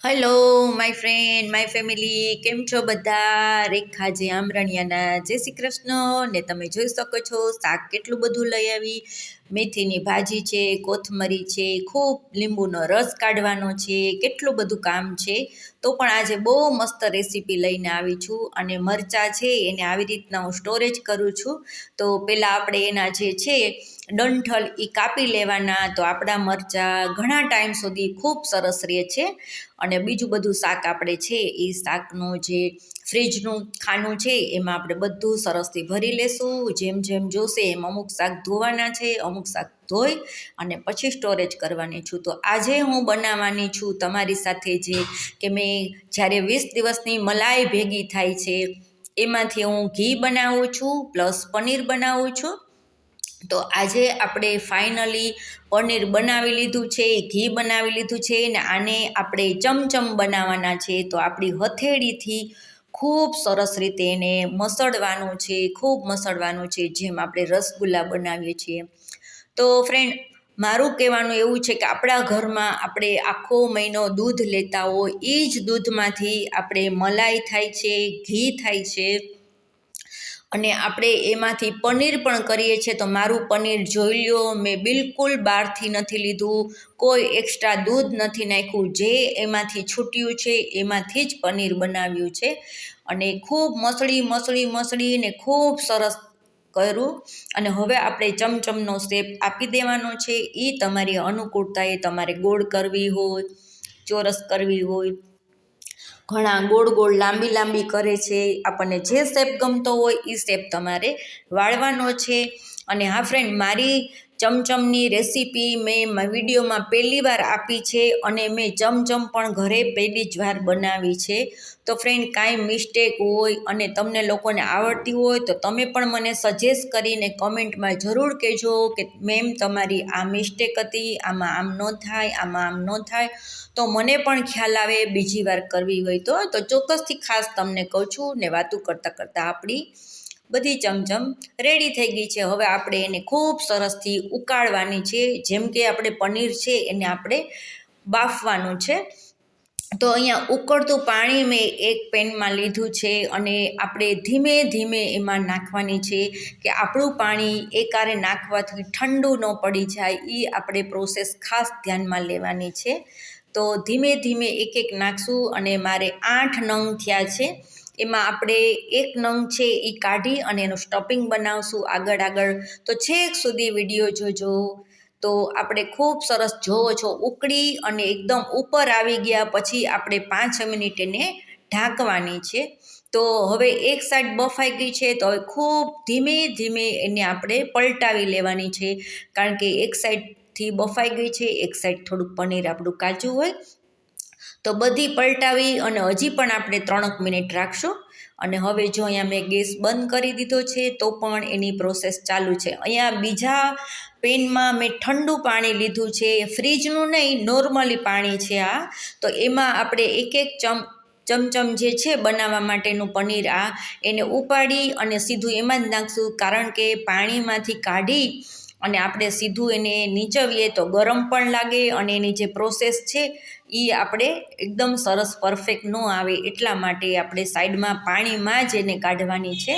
Hello my friend my family, કેમ છો બધા? રેખા જે આમરણિયાના જય શ્રી કૃષ્ણ. ને તમે જોઈ શકો છો શાક કેટલું બધું લઈ આવી. મેથીની ભાજી છે, કોથમરી છે, ખૂબ લીંબુનો રસ કાઢવાનો છે, કેટલું બધું કામ છે. તો પણ આજે બહુ મસ્ત રેસીપી લઈને આવી છું. અને મરચાં છે એને આવી રીતના હું સ્ટોરેજ કરું છું. તો પહેલાં આપણે એના જે છે ડંઠલ એ કાપી લેવાના, તો આપણા મરચાં ઘણા ટાઈમ સુધી ખૂબ સરસ રહે છે. અને બીજું બધું શાક આપણે છે એ શાકનું જે ફ્રીજનું ખાનું છે એમાં આપણે બધું સરસથી ભરી લેશું. જેમ જેમ જોશે એમ અમુક શાક ધોવાના છે, અમુક શાક ધોઈ અને પછી સ્ટોરેજ કરવાની છું. તો આજે હું બનાવવાની છું તમારી સાથે જે કે મેં જ્યારે 20 દિવસની મલાઈ ભેગી થાય છે એમાંથી હું ઘી બનાવું છું પ્લસ પનીર બનાવું છું. તો આજે આપણે ફાઇનલી પનીર બનાવી લીધું છે, ઘી બનાવી લીધું છે ને આને આપણે ચમચમ બનાવવાના છે. તો આપણી હથેળીથી ખૂબ સરસ રીતે એને મસળવાનું છે, ખૂબ મસળવાનું છે, જેમ આપણે રસગુલ્લા બનાવીએ છીએ. તો ફ્રેન્ડ, મારું કહેવાનું એવું છે કે આપણા ઘરમાં આપણે આખો મહિનો દૂધ લેતા હોય એ જ દૂધમાંથી આપણે મલાઈ થાય છે, ઘી થાય છે અને આપણે એમાંથી પનીર પણ કરીએ છીએ. તો મારું પનીર જોઈ લો, મેં બિલકુલ બહારથી નથી લીધું, કોઈ એક્સ્ટ્રા દૂધ નથી નાખ્યું, જે એમાંથી છૂટ્યું છે એમાંથી જ પનીર બનાવ્યું છે. અને ખૂબ મસળીને ખૂબ સરસ કર્યું. અને હવે આપણે ચમચમનો શેપ આપી દેવાનો છે. એ તમારી અનુકૂળતાએ તમારે ગોળ કરવી હોય, ચોરસ કરવી હોય, ઘણા ગોળ ગોળ લાંબી કરે છે. આપણને જે શેપ ગમતો હોય એ શેપ તમારે વાળવાનો છે. અને હા ફ્રેન્ડ, મારી ચમચમની રેસીપી મેં વિડીયોમાં પહેલી વાર આપી છે અને મેં ચમચમ પણ ઘરે પહેલી જ વાર બનાવી છે. તો ફ્રેન્ડ, કાંઈ મિસ્ટેક હોય અને તમને લોકોને આવડતી હોય તો તમે પણ મને સજેસ્ટ કરીને કમેન્ટમાં જરૂર કહેજો કે મેમ તમારી આ મિસ્ટેક હતી, આમાં આમ ન થાય, આમાં આમ ન થાય, તો મને પણ ખ્યાલ આવે બીજી વાર કરવી હોય તો ચોક્કસથી ખાસ તમને કહું છું. ને વાતું કરતાં કરતાં આપણી બધી ચમચમ રેડી થઈ ગઈ છે. હવે આપણે એને ખૂબ સરસથી ઉકાળવાની છે. જેમ કે આપણે પનીર છે એને આપણે બાફવાનું છે. તો અહીંયા ઉકળતું પાણી મેં એક પેનમાં લીધું છે અને આપણે ધીમે ધીમે એમાં નાખવાની છે કે આપણું પાણી એકારે નાખવાથી ઠંડુ ન પડી જાય. એ આપણે પ્રોસેસ ખાસ ધ્યાનમાં લેવાની છે. તો ધીમે ધીમે એક એક નાખશું અને મારે 8 નંગ થયા છે. એમાં આપણે એક નંગ છે એ કાઢી અને એનું સ્ટફિંગ બનાવશું આગળ. તો છેક સુધી વિડીયો જોજો. તો આપણે ખૂબ સરસ જોવો છો ઉકળી અને એકદમ ઉપર આવી ગયા પછી આપણે 5 મિનિટ એને ઢાંકવાની છે. તો હવે એક સાઈડ બફાઈ ગઈ છે તો હવે ખૂબ ધીમે ધીમે એને આપણે પલટાવી લેવાની છે, કારણ કે એક સાઈડથી બફાઈ ગઈ છે, એક સાઈડ થોડુંક પનીર આપણું કાચું હોય. તો બધી પલટાવી અને હજી પણ આપણે 3 મિનિટ રાખશું. અને હવે જો અહીંયા મેં ગેસ બંધ કરી દીધો છે તો પણ એની પ્રોસેસ ચાલુ છે. અહીંયા બીજા પેનમાં મેં ઠંડુ પાણી લીધું છે, ફ્રીજનું નહીં, નોર્મલી પાણી છે આ. તો એમાં આપણે એક ચમચમ જે છે બનાવવા માટેનું પનીર એને ઉપાડી અને સીધું એમાં જ નાખશું, કારણ કે પાણીમાંથી કાઢી અને આપણે સીધું એને નીચવીએ તો ગરમ પણ લાગે અને એની જે પ્રોસેસ છે એ આપણે એકદમ સરસ પરફેક્ટ ન આવે. એટલા માટે આપણે સાઈડમાં પાણીમાં જ એને કાઢવાની છે.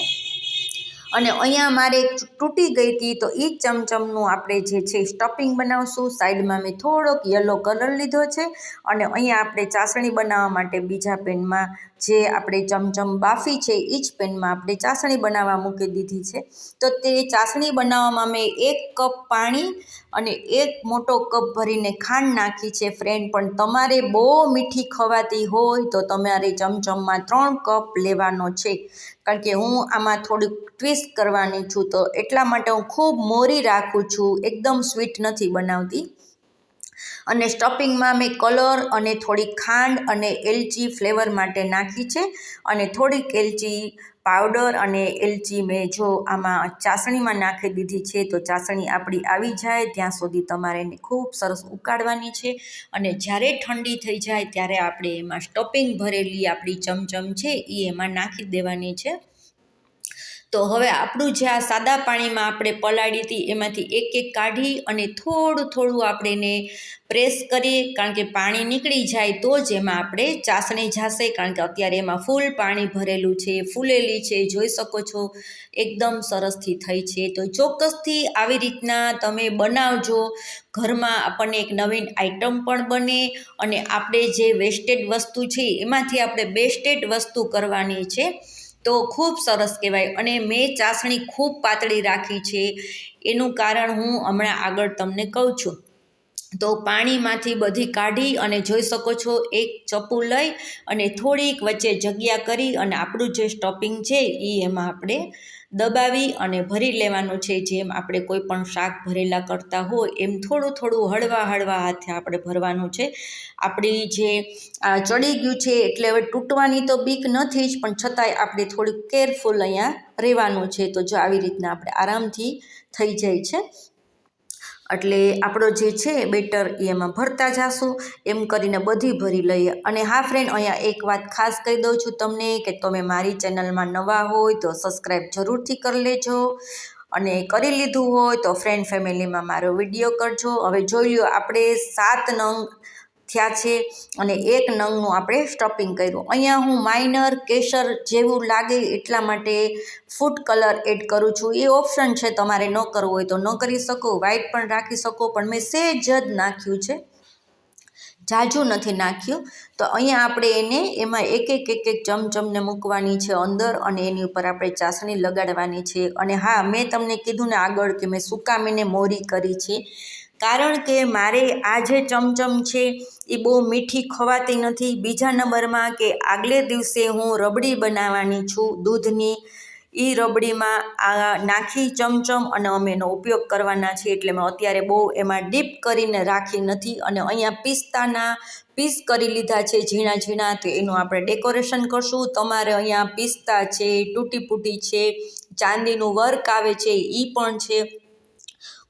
અને અહીંયા મારે તૂટી ગઈ હતી તો એ જ ચમચમનું આપણે જે છે સ્ટફિંગ બનાવશું. સાઈડમાં મેં થોડોક યલો કલર લીધો છે અને અહીંયા આપણે ચાસણી બનાવવા માટે બીજા પેનમાં જે આપણે ચમચમ બાફી છે એ જ પેનમાં આપણે ચાસણી બનાવવા મૂકી દીધી છે. તો તે ચાસણી બનાવવામાં મેં 1 કપ પાણી અને 1 મોટો કપ ભરીને ખાંડ નાખી છે ફ્રેન્ડ. પણ તમારે બહુ મીઠી ખવાતી હોય તો તમારે ચમચમમાં 3 કપ લેવાનો છે, કારણ કે હું આમાં થોડીક ટ્વિસ્ટ કરવાની છું. તો એટલા માટે હું ખૂબ મોરી રાખું છું, એકદમ સ્વીટ નથી બનાવતી. અને સ્ટફિંગમાં મેં કલર અને થોડીક ખાંડ અને એલચી ફ્લેવર માટે નાખી છે અને થોડીક એલચી પાવડર અને એલચી મેં જો આમાં ચાસણીમાં નાખી દીધી છે. તો ચાસણી આપણી આવી જાય ત્યાં સુધી તમારે એને ખૂબ સરસ ઉકાળવાની છે. અને જ્યારે ઠંડી થઈ જાય ત્યારે આપણે એમાં સ્ટફિંગ ભરેલી આપણી ચમચમ છે એ એમાં નાખી દેવાની છે. તો હવે આપણું જે આ સાદા પાણીમાં આપણે પલાળી હતી એમાંથી એક કાઢી અને થોડું આપણે એને પ્રેસ કરીએ, કારણ કે પાણી નીકળી જાય તો જ એમાં આપણે ચાસણી જાશે, કારણ કે અત્યારે એમાં ફૂલ પાણી ભરેલું છે, ફૂલેલી છે, જોઈ શકો છો એકદમ સરસથી થઈ છે. તો ચોક્કસથી આવી રીતના તમે બનાવજો, ઘરમાં આપણને એક નવીન આઈટમ પણ બને અને આપણે જે વેસ્ટેડ વસ્તુ છે એમાંથી આપણે બેસ્ટેડ વસ્તુ કરવાની છે, તો ખૂબ સરસ કહેવાય. અને મેં ચાસણી ખૂબ પાતળી રાખી છે, એનું કારણ હું હમણાં આગળ તમને કહું છું. તો પાણીમાંથી બધી કાઢી અને જોઈ શકો છો એક ચપ્પુ લઈ અને થોડીક વચ્ચે જગ્યા કરી અને આપણું જે સ્ટફિંગ છે એ એમાં આપણે દબાવી અને ભરી લેવાનું છે. જેમ આપણે કોઈ પણ શાક ભરેલા કરતા હોય એમ થોડું હળવા હાથે આપણે ભરવાનું છે. આપણી જે આ ચડી ગયું છે એટલે હવે તૂટવાની તો બીક નથી જ, પણ છતાંય આપણે થોડુંક કેરફુલ અહીંયા રહેવાનું છે. તો જો આવી રીતના આપણે આરામથી થઈ જાય છે, એટલે આપણો જે છે બેટર એ એમાં ભરતા જાશું, એમ કરીને બધી ભરી લઈએ. અને હા ફ્રેન્ડ, અહીંયા એક વાત ખાસ કહી દઉં છું તમને કે તમે મારી ચેનલમાં નવા હોય તો સબસ્ક્રાઈબ જરૂરથી કરી લેજો, અને કરી લીધું હોય તો ફ્રેન્ડ ફેમિલીમાં મારો વિડીયો કરજો. હવે જોઈ લો આપણે 7 નંગ થયા છે અને 1 નંગનું આપણે સ્ટફિંગ કર્યું. અહીંયા હું માઇનર કેસર જેવું લાગે એટલા માટે ફૂડ કલર એડ કરું છું. એ ઓપ્શન છે, તમારે ન કરવું હોય તો ન કરી શકો, વ્હાઈટ પણ રાખી શકો, પણ મેં સહેજ જ નાખ્યું છે, જાજુ નથી નાખ્યું. તો અહીંયા આપણે એને એમાં એક ચમચમને મૂકવાની છે અંદર, અને એની ઉપર આપણે ચાસણી લગાડવાની છે. અને હા, મેં તમને કીધું ને આગળ કે મેં સુકામીને મોરી કરી છે, કારણ કે મારે આ જે ચમચમ છે એ બહુ મીઠી ખવાતી નથી. બીજા નંબરમાં કે આગલે દિવસે હું રબડી બનાવવાની છું દૂધની, એ રબડીમાં આ નાખી ચમચમ અને અમે એનો ઉપયોગ કરવાના છીએ, એટલે મેં અત્યારે બહુ એમાં ડીપ કરીને રાખી નથી. અને અહીંયા પિસ્તાના પીસ કરી લીધા છે ઝીણા, તો એનું આપણે ડેકોરેશન કરશું. તમારે અહીંયા પિસ્તા છે, તૂટી ફૂટી છે, ચાંદીનું વર્ક આવે છે એ પણ છે,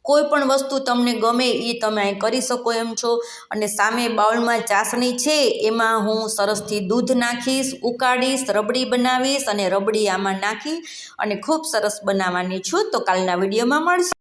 કોઈ પણ વસ્તુ તમને ગમે એ તમે અહીં કરી શકો એમ છો. અને સામે બાઉલમાં ચાસણી છે, એમાં હું સરસથી દૂધ નાખીશ, ઉકાળીશ, રબડી બનાવીશ અને રબડી આમાં નાખી અને ખૂબ સરસ બનાવવાની છું. તો કાલના વિડીયોમાં મળશે.